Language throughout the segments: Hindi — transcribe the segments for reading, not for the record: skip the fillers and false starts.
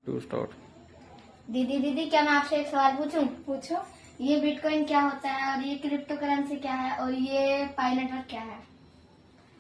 To start. दीदी दीदी क्या मैं आपसे एक सवाल पूछूं? पूछो। ये बिटकॉइन क्या होता है और ये क्रिप्टो करेंसी क्या है और ये पाई नेटवर्क क्या है?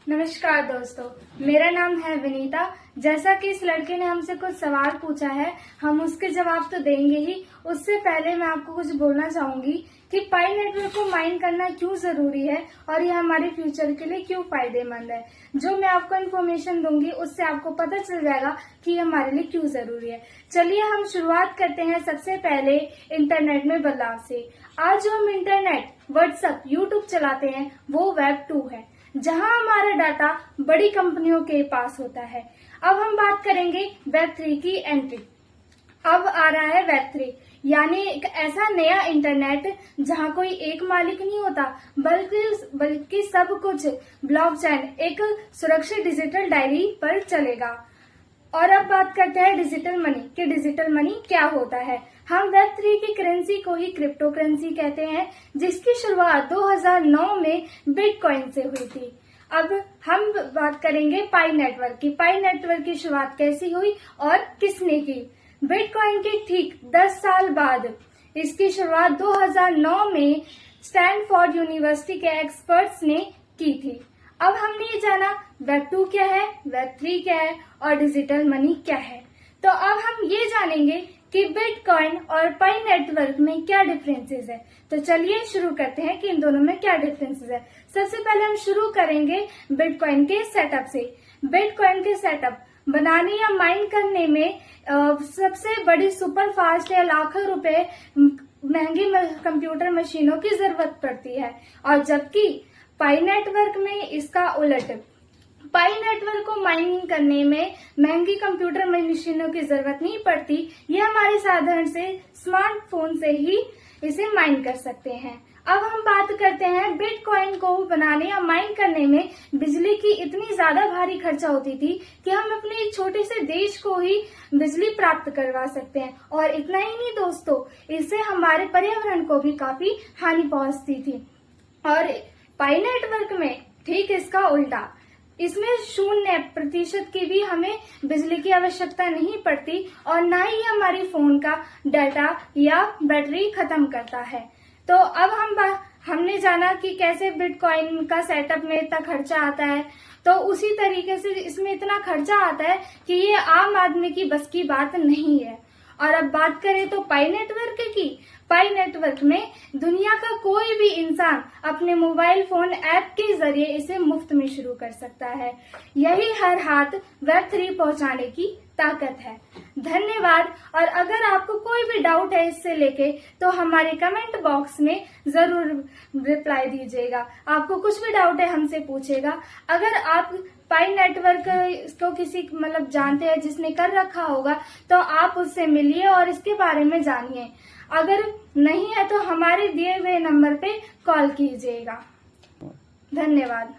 नमस्कार दोस्तों, मेरा नाम है विनीता। जैसा कि इस लड़के ने हमसे कुछ सवाल पूछा है, हम उसके जवाब तो देंगे ही। उससे पहले मैं आपको कुछ बोलना चाहूंगी कि पाई नेटवर्क को माइन करना क्यों जरूरी है और ये हमारे फ्यूचर के लिए क्यों फायदेमंद है। जो मैं आपको इन्फॉर्मेशन दूंगी उससे आपको पता चल जाएगा कि ये हमारे लिए क्यों जरूरी है। चलिए हम शुरुआत करते हैं सबसे पहले इंटरनेट में बदलाव से। आज जो हम इंटरनेट, व्हाट्सएप, यूट्यूब चलाते हैं वो वेब 2 है, जहां हमारा डाटा बड़ी कंपनियों के पास होता है। अब हम बात करेंगे वेब 3 की एंट्री। अब आ रहा है वेब 3, यानी एक ऐसा नया इंटरनेट जहां कोई एक मालिक नहीं होता, बल्कि सब कुछ ब्लॉकचेन, एक सुरक्षित डिजिटल डायरी पर चलेगा। और अब बात करते हैं डिजिटल मनी कि डिजिटल मनी क्या होता है। हम वेब 3 की करेंसी को ही क्रिप्टो करेंसी कहते हैं, जिसकी शुरुआत 2009 में बिटकॉइन से हुई थी। अब हम बात करेंगे पाई नेटवर्क की। पाई नेटवर्क की शुरुआत कैसी हुई और किसने की? बिटकॉइन के ठीक 10 साल बाद इसकी शुरुआत 2009 में स्टैनफोर्ड यूनिवर्सिटी के एक्सपर्ट्स ने की थी। अब हमने ये जाना वेब 2 क्या है, वेब 3 क्या है और डिजिटल मनी क्या है। तो अब हम ये जानेंगे कि बिटकॉइन और पाई नेटवर्क में क्या डिफरेंसेस है। तो चलिए शुरू करते हैं कि इन दोनों में क्या डिफरेंसेस है। सबसे पहले हम शुरू करेंगे बिटकॉइन के सेटअप से। बिटकॉइन के सेटअप बनाने या माइन करने में सबसे बड़ी सुपर फास्ट या लाखों रुपए महंगी कंप्यूटर मशीनों की जरूरत पड़ती है, और जबकि पाई नेटवर्क में इसका उलट। पाई नेटवर्क को माइनिंग करने में महंगी कंप्यूटर मशीनों की जरूरत नहीं पड़ती। ये हमारे साधारण से स्मार्टफोन से ही इसे माइन कर सकते हैं। अब हम बात करते हैं बिटकॉइन को बनाने या माइन करने में बिजली की इतनी ज्यादा भारी खर्चा होती थी कि हम अपने एक छोटे से देश को ही बिजली प्राप्त करवा सकते हैं। और इतना ही नहीं दोस्तों, इससे हमारे पर्यावरण को भी काफी हानि पहुंचती थी। और पाई नेटवर्क में ठीक इसका उल्टा, इसमें 0% की भी हमें बिजली की आवश्यकता नहीं पड़ती और ना ही हमारी फोन का डाटा या बैटरी खत्म करता है। तो अब हमने जाना कि कैसे बिटकॉइन का सेटअप में इतना खर्चा आता है, तो उसी तरीके से इसमें इतना खर्चा आता है कि ये आम आदमी की बस की बात नहीं है। और अब बात करें तो पाई नेटवर्क की। पाई नेटवर्क में दुनिया का कोई भी इंसान अपने मोबाइल फोन ऐप के जरिए इसे मुफ्त में शुरू कर सकता है। यही हर हाथ वेब 3 पहुंचाने की ताकत है। धन्यवाद। और अगर आपको कोई भी डाउट है इससे लेके तो हमारे कमेंट बॉक्स में जरूर रिप्लाई दीजिएगा। आपको कुछ भी डाउट है हमसे पूछेगा। अगर आप पाई नेटवर्क को किसी जानते हैं जिसने कर रखा होगा तो आप उससे मिलिए और इसके बारे में जानिए। अगर नहीं है तो हमारे दिए हुए नंबर पे कॉल कीजिएगा। धन्यवाद।